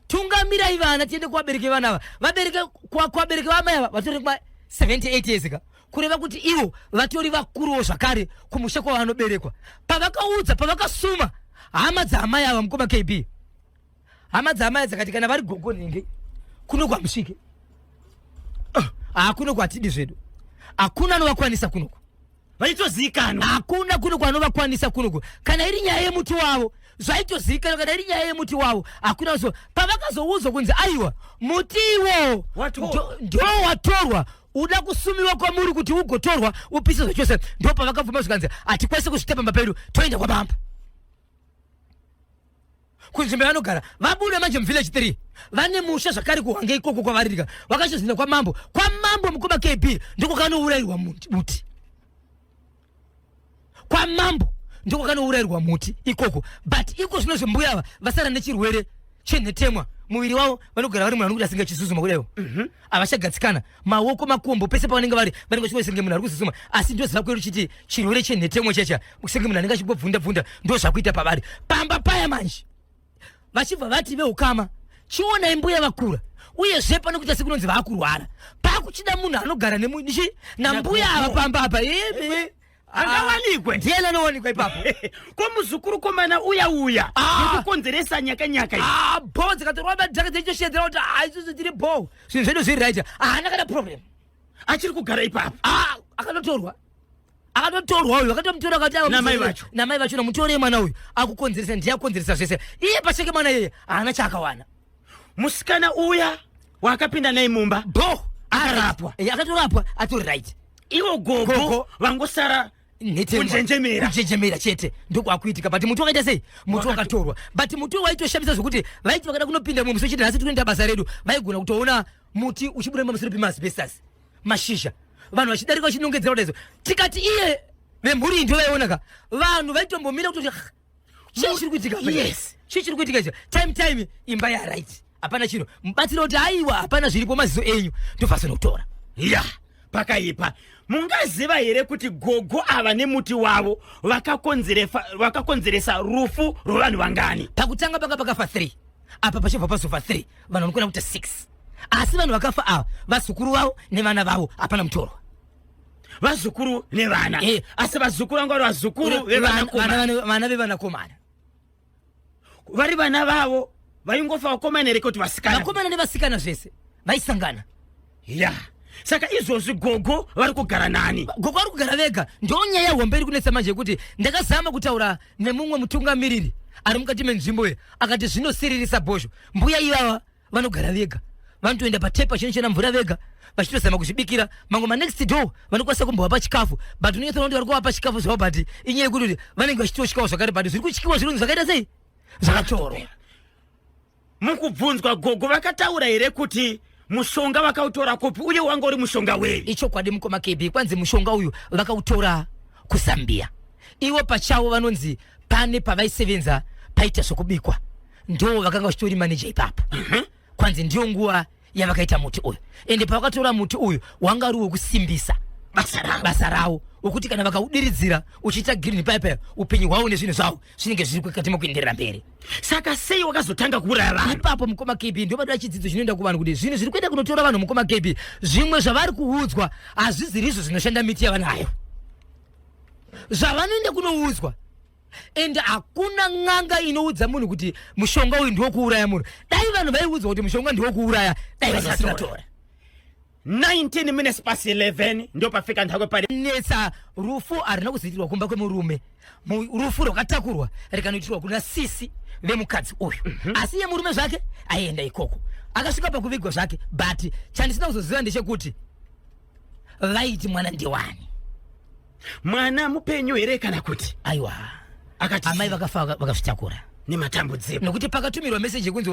tungamirai vana tiende kuvabereki vana ava vabereke kuvabereki vaamai ava vatori kuma 78 years ka kureva kuti ivo vatori vakuruwo zvakare kumusha kwavanoberekwa pavakaudza pavakasuma hama dzaamai ava mukoma KB hama dzaamai dzakati kana vari gogonenge kuno kwamusvike akuno kwatidi zvedu hakuna anovakwanisa kunoku
vaitozikanwa
hakuna kuno kwanovakwanisa kunoku kana iri nyaya yemuti wavo zvaitozikanwa kana iri nyaya yemuti wavo hakuna so pavakazoudzwa kunzi aiwa muti iwo ndo watorwa uda kusumiwa kwamuri kuti ugotorwa upise zvachose ndo pavakabvuma zvikanzi hatikwanisi kuzvitepa mapedu toenda kwabamba kunzvimbo yanogara vabuda manje muvillage 3 vane musha zvakare kuhwange ikoko kwavaririka vakachizinda kwamambo mukoma KB ndiko kanourayirwa muti kwamambo ndiko kanourayirwa muti ikoko but iko zvino zvembuyava vasara nechirwere chenhetemwa muviri wavo vanogara vari munhu anokuti asingachizuzuma kudaiwo havachagadzikana maoko makumbo pese pavanenge vari vanenge vachivoi senge munhu ari kuzuzuma asi ndoziva kwedu chiti chirwere chenhetemwa chacha senge munhu anenge achingobvunda ndo zvakuita pavari pamba paya manje vachibva vati veukama chionai mbuya vakura uyezve pane kuita sekunonzi vaakurwara pakuchida munhu anogara nemunichi nambuya ava pamba apa
angawanikwe
ndiye anowanikwa ipapo
komuzukuru komana uya nekukonzeresa nyakanyaka
bho dzikatorwa madhaka dzeichoshedzera kuti isusu tiri bho zvinhu zvedu zviri right haana kana problem
achiri kugara ipapo
akatotorwa uyu akatomutora akati namai vacho namutorei mwana uyu akukonzeresa ndiye akonzeresa zvese iye pachake mwana iyeye haana chaakawana
musikana uya wakapinda naye mumba
bho akatorapwa atori right
iwo gogo vangosara kunjenjemera
chete ndokwakuitika but muti wakaita sei muti wakatorwa but muti waitoshamisa zvokuti vaiti vakada kunopinda mumwe musi chiti nhasi tikuenda basa redu vaigona kutoona muti uchibuda pamusoro pemazibesasi mashizha vanhu vachidarika vachinongedzera kudaizo tikati iye vemhuri ndo vaionaka vanhu vaitombomira kuti chii chiri kuitika icho time imba yaright hapana chino mubatsira kuti aiwa hapana zviripo maziso enyu ndofasa nokutora
pakaipa mungaziva here kuti gogo ava nemuti wavo vakakonzeresa rufu rwavanhu vangani
pakutanga panga pakafa 3 apa pachibva pazofa 3 vanhu vanokona kuita 6 asi vanhu vakafa ava vazukuru vavo nevana vavo hapana mutorwa
vazukuru nevana asi vazukuru vanga vari vazukuru
vana vevanakomana
vari vana vavo vaingofa vakomana here kuti
vakomana nevasikana zvese vaisangana
saka izvozvi gogo vari kugara nani
gogo vari kugara vega ndonyaya hombe iri kunetsa manje yekuti ndakazama kutaura nemumwe mutungamiriri ari mukati menzvimbo iyi akati zvinosiririsa bhosho mbuya ivava vanogara vega vanotoenda patepa chinochena mvura vega vachitozama kuzvibikira mangoma next door vanokwanisa kumbova pachikafu but unonyatsoona kuti vari kuvapa chikafu zvavo but inyaya yekuti vanenge vachitosvikawo zvakare but zviri kuchyiwa zvirunzi zvakaita sei zvakatorwa
mukubvunzwa gogo vakataura here kuti mushonga vakautora kupi uye wanga uri mushonga wei?
icho kwadi mukoma KB kwanzi mushonga uyu vakautora kuZambia. Iwo pachawo vanonzi pane pavaisevenza paita zvokubikwa ndo vakanga vachitori manager ipapo. Kwanzi ndiyo nguva yavakaita muti uyu ende pavakatora muti uyu wanga uri wekusimbisa basa rawo ukuti kana vakaudiridzira uchiita green pipe upenyu hwavo nezvinhu zvavo zvinenge zviri kukati mokuenderera mberi.
Saka sei wakazotanga kuuraya vanhu?
Ipapo mukoma KB ndio bado chidzidzo chinoenda kuvanhu kuti zvinhu zviri kuenda kunotora vanhu mukoma KB zvimwe zvavari kuudzwa hazviziri izvo zvinoshanda miti yavanayo zvavanoenda kunoudzwa ende hakuna n'anga inoudza munhu kuti mushonga uyu ndiwo kuuraya munhu. Dai vanhu vaiudzwa kuti mushonga ndiwo kuuraya dai vasatora.
19 minutes past 11 ndio pafika ndakwe pale
netsa rufu arina kuzitirwa kumba kwemurume rufu rwakatakurwa rikanoitirwa kuna sisi vemukadzi uyu asi ye murume zvake aienda ikoko akasvika pakuvigwa zvake but chandisina kuzoziva ndechekuti vaiti mwana ndiwani,
mwana mupenyu here kana kuti
aiwa
akati
amai vakafa vakazvitakura
nematambudziko
nokuti pakatumirwa meseji yekunzi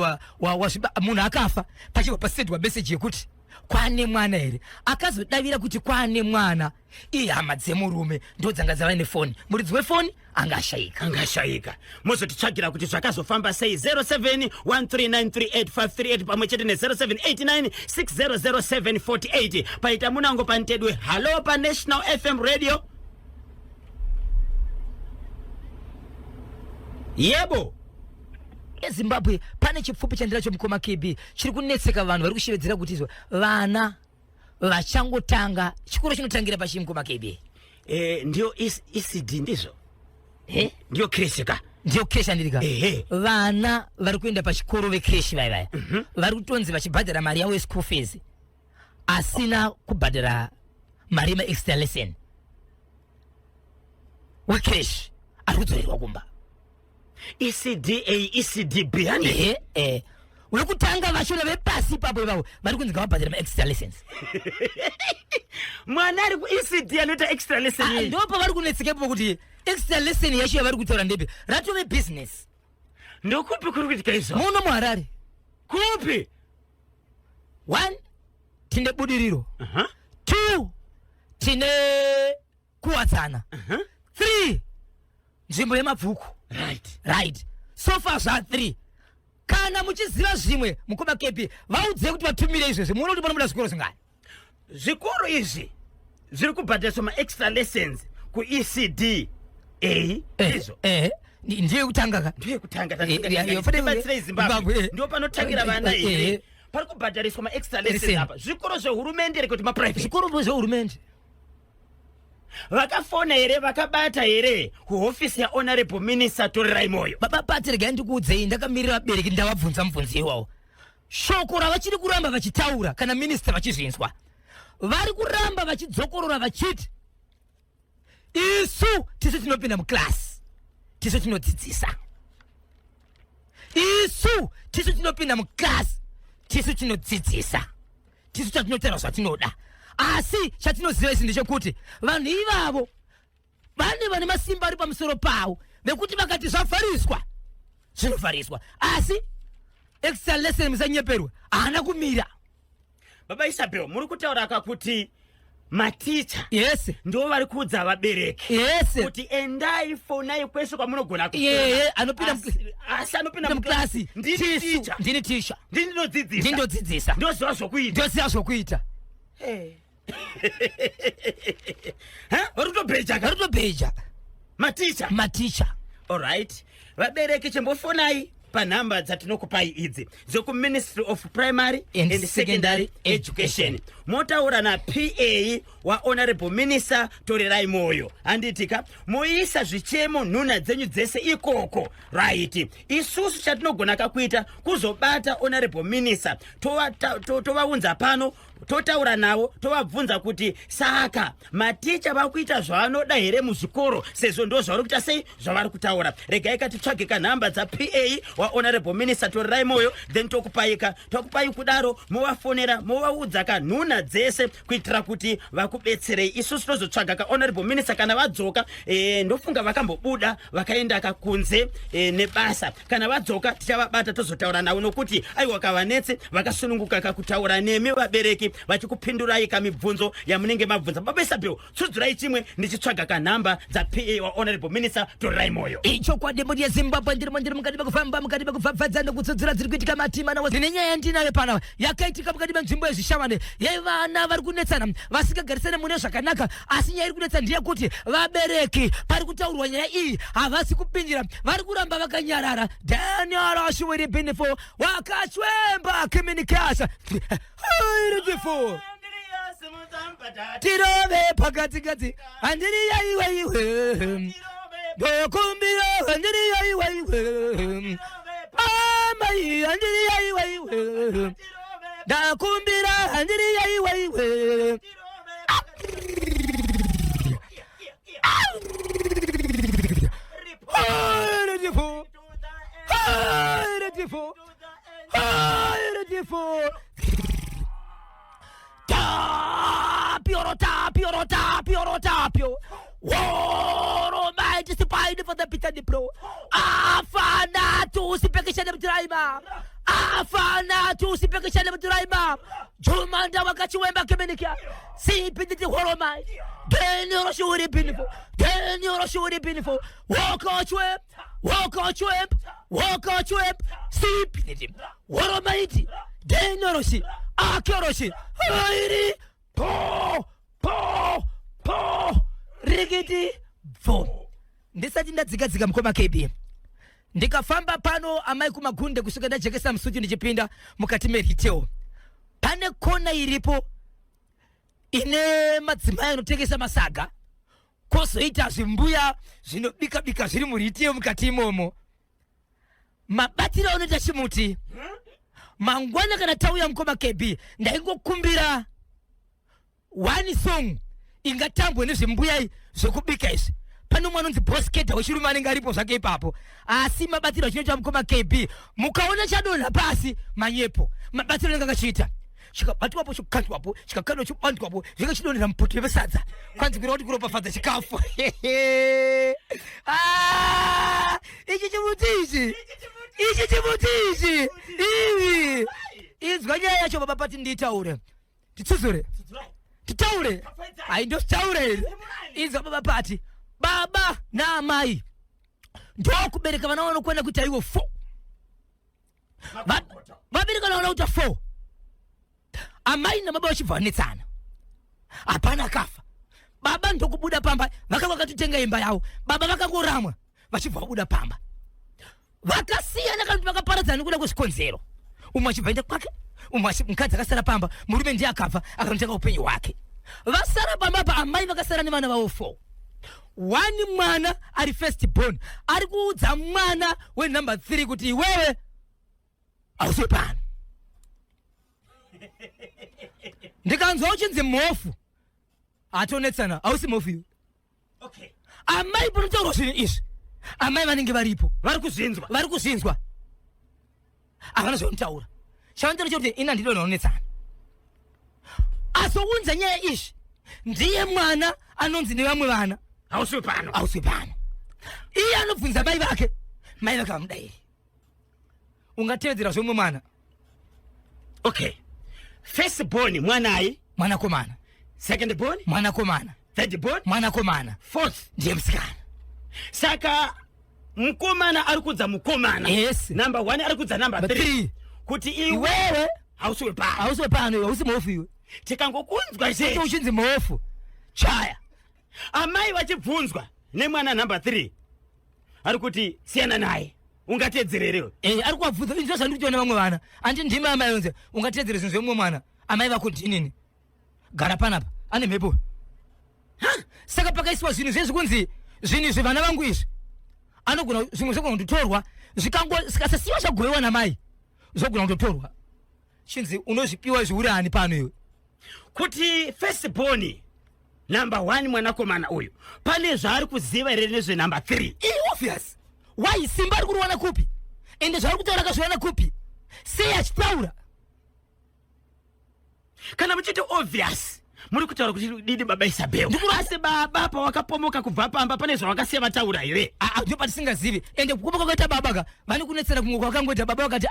munhu akafa pachibva pasendwa meseji yekuti kwane mwana here akazodavira kuti kwane mwana iye hama dzemurume ndo dzanga dzava nefoni muridzi wefoni angashayika
mozotitsvagira kuti zvakazofamba sei 0713938538 pamwe chete ne0789600748 paita munango panitedwe halo paNational FM radio. Yebo
eZimbabwe pane chipfupi chandiracho mukoma KB chiri kunetseka vanhu vari kushevedzera kuti izvo vana vachangotanga chikoro chinotangira pashi mukoma KB.
Ndio ECD ndizvo ndio kreshika
ndio kresha ndirika vana vari kuenda pachikoro vekreshi vaya vari kutonzi vachibhadhara mari yavo yeschool fees asina kubhadhara mari yemaextra lesson wekreshi ari kudzorerwa kumba.
ECDB hani
wekutanga vashona vepasi ipapo ivavo vari kunzi ngavabhadhara maextra lessons
mwana ari kuECD anoita extra lesson
ndopa vari kunetsekepo kuti extra lesson yacho yavari kutaura ndepe ratove business.
Ndokupi kuri kuitika izvo?
Muno muHarare
kupi?
1 tine budiriro 2 tine kuwadzana 3 nzvimbo yemabvuku right so far zva3 kana muchiziva zvimwe mukoma KB vaudze kuti vatumire izvezvi muona kuti panomuda zvikoro zvingani.
Zvikoro izvi zviri kubhadhariswa maextra lessons kuECD izvo
ndiye kutanga
ndiyekutanga Zimbabwe ndio panotangira vana here pari kubhadhariswa maextra lessons apa zvikoro zvehurumende here kuti maprivate?
Zvikoro zvehurumende.
Vakafona here vakabata here kuhofisi yahonorable minister Torirai Moyo?
Batirega ndikuudzei ndakamirira vabereki ndavabvunza mubvunzo iwawo shoko ravachiri kuramba vachitaura kana minista vachizvinzwa vari kuramba vachidzokorora vachiti isu tisu tinopinda muklasi tisu tinodzidzisa isu tisu tinopinda muklasi tisu tinodzidzisa tisu tatinotaura zvatinoda asi chatinoziva isi ndechekuti vanhu ivavo vane masimba ari pamusoro pavo nekuti vakati zvavhariswa zvinovhariswa asi extra lesson musanyeperwa haana kumira.
Baba Isabel muri kutaura akakuti maticha
ndo
vari kuudza vabereki kuti endai fonai kwese kwamunogona
asi anopinda muklasi ndini tisha ndinodzidzisa
ndoziva
zvokuita varutobheja maticha.
Alright, vabereki chembofonai panhamba dzatinokupai idzi dzokuMinistry of Primary and Secondary Education motaura naPA wahonorable minister Torirai Moyo handitika moisa zvichemo nhuna dzenyu dzese ikoko right. Isusu chatinogona kakuita kuzobata honorable minister tovaunza pano totaura navo tovabvunza kuti saka maticha vakuita zvavanoda here muzvikoro sezvo ndo zvavari kuita sei zvavari kutaura. Regai katitsvage kanhamba dzaPA wahonorable minister torirai moyo then tokupaika kudaro movafonera movaudza kanhuna dzese kuitira kuti vakubetserei. Isusu tozotsvaga kahonorable minister kana vadzoka ndofunga vakambobuda vakaenda kakunze nebasa. Kana vadzoka tichavabata tozotaura navo nokuti aiwa kavanetse vakasununguka kakutaura nemi vabereki vachikupindurai kamibvunzo yamunenge mabvunza. Babesabheo tsudzurai chimwe ndichitsvaga kanhamba dzaPA wahonorable minister torirai moyo.
Ichokwadi mbodi yeZimbabwe ndiri mukati mekufamba mukati mekubvabvadza nekutsudzura dziri kuitika matima nawo dzine nyaya yandinayo pana yakaitika mukati menzvimbo yezvishavane yevana vari kunetsana vasingagarisane mune zvakanaka asi nyaya iri kunetsa ndiye kuti vabereki pari kutaurwa nyaya iyi havasi kupindira vari kuramba vakanyarara. Daniel Ashwiri Binifo wakachwemba communication beautiful tirove pakati andiri yaiwe Dokumbiro andiri yaiwe amai andiri yaiwe dakumbira andiri yaiwe Tapio. Whoa, my disappointed for the Peter Pro. Afana to Sipekishan of Driver. Afana to Sipekishan of Driver. Jumanda Wakachuemba Kamenika. See Pinity Horror Mind. Then you're surely beautiful. Walk on chwep. See Pinity. Horror Mighty. Then you're she. Akoroshi. Hairi. Po. Rigidi vo. Ndisati ndadzika mukoma KB. Ndikafamba pano amai kumagunde kusvika ndajekesa msuti ndichipinda mukati meriteo. Pane kona iripo ine madzimai anotengesa masaga. Kozoita zvimbuya zvinobika zviri muriteo mukati imomo. Mabatiro anoita chimuti. Mangwana kana tauya mukoma KB ndaingokumbira one song ingatambwe nezvimbuya zvokubika izvi. Pano mwana unzi Bosketa wechirume anenge aripo zvake ipapo. Asi mabatiro achinoita mukoma KB mukaona chadonha pasi manyepo. Mabatiro anenge akachiita. Chikabatwapo chikukandwapo, chikakandwa chikubandwapo, zvika chidonhera mupoto wesadza. Kwanzikira kuti kuropafadza chikafu. Ichi chimutichi. Iwi. Izwa nyaya yacho baba pati nditaure. Titsuzure. Titaure. Aindo taure. Izwa baba pati. Baba na amai ndo kubereka vana vanokwenda kuita iwo 4. Vabereka vana vanouta 4. Amai na baba vachibvanetsana. Hapana kafa. Baba ndo kubuda pamba vakanga vakatutenga imba yavo. Baba vakangoramwa vachibva kubuda pamba. Vakasiyana kana kuti vakaparadzana kuda kwezvikonzero. Umwe achibvaenda kwake, umwe mukadzi akasara pamba, murume ndiye akafa akanotenga upenyu hwake. Vasara pamba pa amai vakasara nevana vavo 4. One mwana ari first born ari kuudza mwana we number 3 kuti iwewe ausiwe pano. Ndikanzwa uchinzi mofu atonetsana ausi mofu iwe.
Okay.
Amai panotaurwa zvinhu izvi amai vanenge varipo vari kuzinzwa havana zvanotaura. Chavanotaura chekuti ina ndido naonetsana. Asounza nyaya izvi ndiye mwana anonzi nevamwe vana ausiwe pano. Iye anobvunza mai vake vamudairi. Ungatevedzera zvomwe mwana.
Okay. First born mwanayi
mwanakomana.
Second born
mwanakomana.
Third born
mwanakomana.
Fourth
ndiye musikana.
Saka mukomana ari kudza mukomana.
Yes.
Number 1 ari kudza number 3 kuti iwewe ausiwe pano
iwe ausi mofu iwe.
Tikangokunzwa
kuti uchinzi mofu chaya.
Amai vachibvunzwa nemwana number 3 ari kuti siyana naye ungatedzererewe.
Ari kuwabvunza izvo zvandiri kutoona vamwe vana andi ndima amai onze ungatedzere zvinhu zvemumwe mwana. Amai vakuti inini gara panapa ane mhepo. Saka pakaiswa zvinhu zvezvikunzi zvinhu izvi vana vangu izvi anogona zvimwe zvogona kutotorwa zvikasasiwa chagoyiwa namai zvogona kutotorwa chinzi unozvipiwa zviurani pano iwe.
kuti firstborn number 1 mwanakomana uyu pane zvaari kuziva here nezve number 3.
obvious. Why Simba ari kurowana kupi? Ende zvari kutaura kazvowana kupi? Sei achitaura?
Kana muchiti obvious muri kutaura kuti didi baba Isabel. Asi baba pawakapomoka kubva pamba pane zvawakasiya vataura here.
Ndio patisingazivi. Ende kupomoka kwaita baba ka vani kunetsera kumwe kwakangoita baba vakati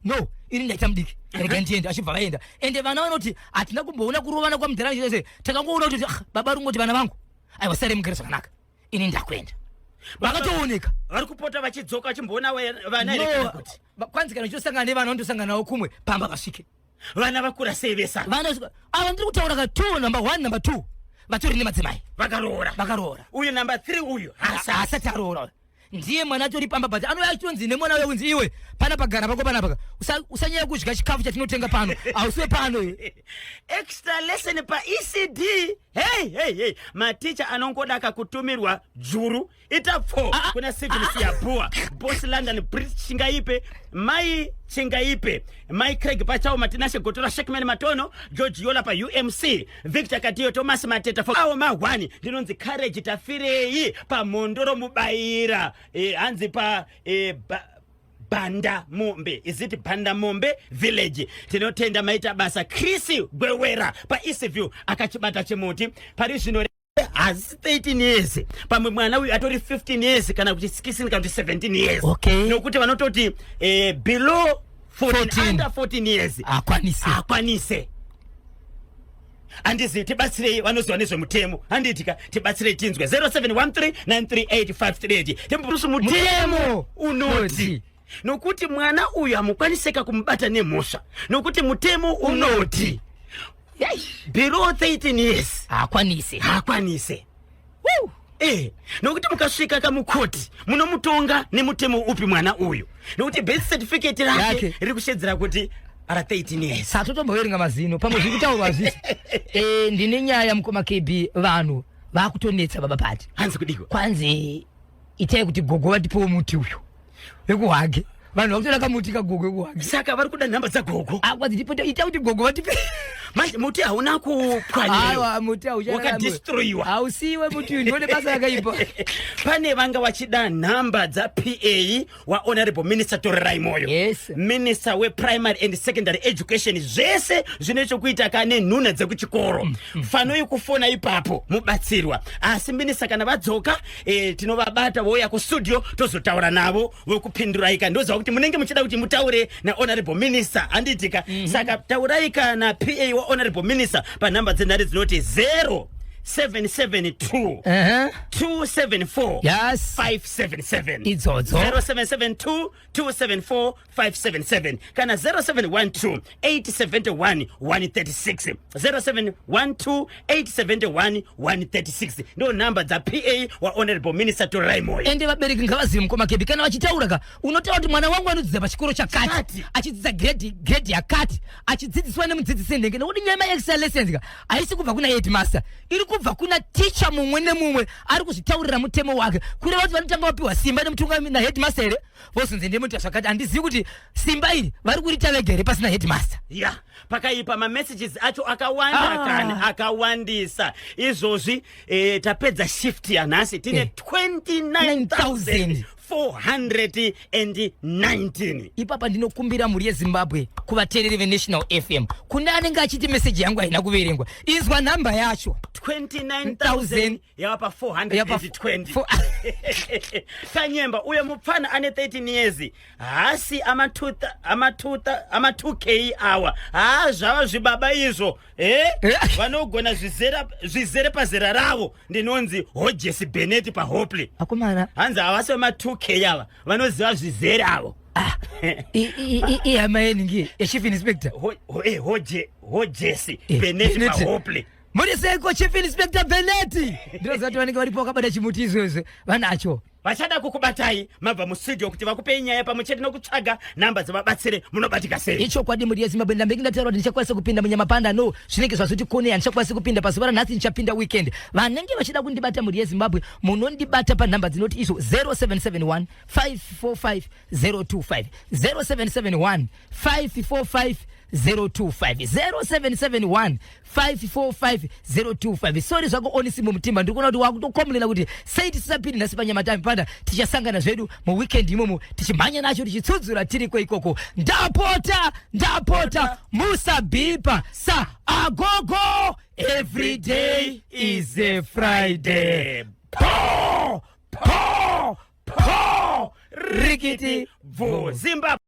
no ini ndaita mudiki. Rega ndiende achibva vaenda. Ende vana vanoti hatina kumboona kurovana kwa mudhara chese. Takangoona kuti baba rungoti vana vangu. Aiwa sare mugere zvakanaka. Ini ndakwenda. Vakatooneka
vari kupota vachidzoka vachimboona vana here kuti
kwanzi kana uchisangana nevana vandosangana navo kumwe pamba kasvike
vana vakura sei vesa
vana ava ndiri kutaura ka 2 number 1 number 2 vatori nemadzimai
vakaroora uyu number 3 uyu
asati aroora ndiye mwana atori pamba but anouya achitonzi nemwana uyo kunzi iwe pana pagara pako panapa usanyanya kudya chikafu chatinotenga pano ausiwe pano
extra lesson pa ECD. Hey maticha anongoda akakutumirwa juru itapfo kuna Stevens ya Bua Boss London Bridge Chingaipe Mai Chingaipe Mai Craig Pachao Matinashe Gotora Shekman Matono George Yola pa UMC Victor Katiyo Thomas Mateta for awo mawani ndinonzi courage tafirei pa Mondoro Mubaira anzi pa Banda Mombe. Is it Banda Mombe Village? Tinotenda maita basa Chrissy Gwewera pa Eastview akachibata chimuti parishino as 13 years pamwe mwana uyu atori 15 years kana kuti 16 kana kuti 17 years.
Okay.
Nokuti vanototi below 14 under 14 years akwanise andizi tibatsirei vanoziva nezvemutemo handitika tibatsirei tinzwe 0713938538 temburusu mutemo unoti nokuti mwana uyu amukwaniseka kumubata nemhosva nokuti mutemo unoti below 13 years akwanise nokuti mukasvika kamukoti munomutonga nemutemo upi mwana uyu nokuti birth certificate rake riri kushedzera kuti ara 13 years
satotomboverenga mazino pamwe zviri kutaurwa zvisi ndine nyaya mukoma KB vanhu vakutonetsa baba pati
hanzi kudiko
kwanzi itai kuti gogo vatipewo muti uyu wekuhage vanhu vakutora kamuti kagogo wekuhage
saka vari kuda nhamba dzagogo
kwanzi itai kuti gogo vatipe
manje muti hauna kupwanyiwa
muti
wakadestroyiwa
hausiwe muti uyu ndone basa rakaipa
pane vanga vachida nhamba dzaPA wahonorable minister Torerai Moyo.
Yes.
Minister weprimary and secondary education zvese zvine chokuita kane nhuna dzekuchikoro fanoi kufona ipapo mubatsirwa asi minister kana vadzoka tinovabata vouya kustudio tozotaura navo vokupinduraika ndoziva kuti munenge muchida kuti mutaure nahonorable minister handitika saka tauraika na PA honorable minister panhamba dzenhare dzinoti 0772 274
yes
577
idzodzo
0772 274 577 kana 0712 871 136 0712 871 136 ndo nhamba dzaPA wa honorable minister Torerai Moyo.
Ende vabereki ngavazive mukoma KB kana vachitaura ka unotaura kuti mwana wangu anodzidza pachikoro chakati achidzidza grade yakati achidzidziswa nemudzidzisi ndenge nokuti nyama extra lessons ka haisi kubva kuna headmaster iri kubva kuna teacher mumwe nemumwe ari kuzvitaurira mutemo wake kuri vati vanotanga vapiwa simba nemutungamiri na headmaster here vozonzi ndemuita zvakati handizivi kuti simba iri vari kurita vega here pasina headmaster
pakaipa mamessages acho akawanda kani akawandisa izvozvi tapedza shift yanhasi tine 29,419
ipapa ndinokumbira mhuri yeZimbabwe kuvateereri veNational FM kune anenge achiti meseji yangu haina kuverengwa izwa nhamba yacho
29,000 yapa 420 kanyemba uyo mupfana ane 13 years hasi ama 2k awa zvava zvibaba izvo vanogona zvizere pazera ravo ndinonzi Hodges Bennett paHopley
akomana
hanzi havasi vama 2k ava vanoziva zvizere avo
ihama yeningi yechief inspector
Hodges Bennett paHopley
muri seko chief inspector Bennett ndozati vanenge varipo vakabata chimuti izvozvo vanacho
vachada kukubatai mabva mustudio kuti vakupei nyaya pamwechete nokutsvaga nhamba dzavabatsire munobatika sei
ichokwadi mhuri yeZimbabwe ndambe ndataura kuti ndichakwanisa kupinda munyamapanda no zvinenge zvazoti kone handichakwanisa kupinda pazuva ranhasi ndichapinda weekend vanenge vachida kundibata mhuri yeZimbabwe munondibata panhamba dzinoti izvo 0771 545 025 0771 545 0771 545 025. Sorry zvako onisimu mtima ndikuona kuti wakutokomulela kuti saiti tisapiri nasi panyamatami panda tichasangana zvedu mu weekend imomo tichimhanya nacho tichitsudzura tiriko ikoko. Ndapota musabipa sa agogo. Every day is a Friday. Po rikiti vo Zimbabwe.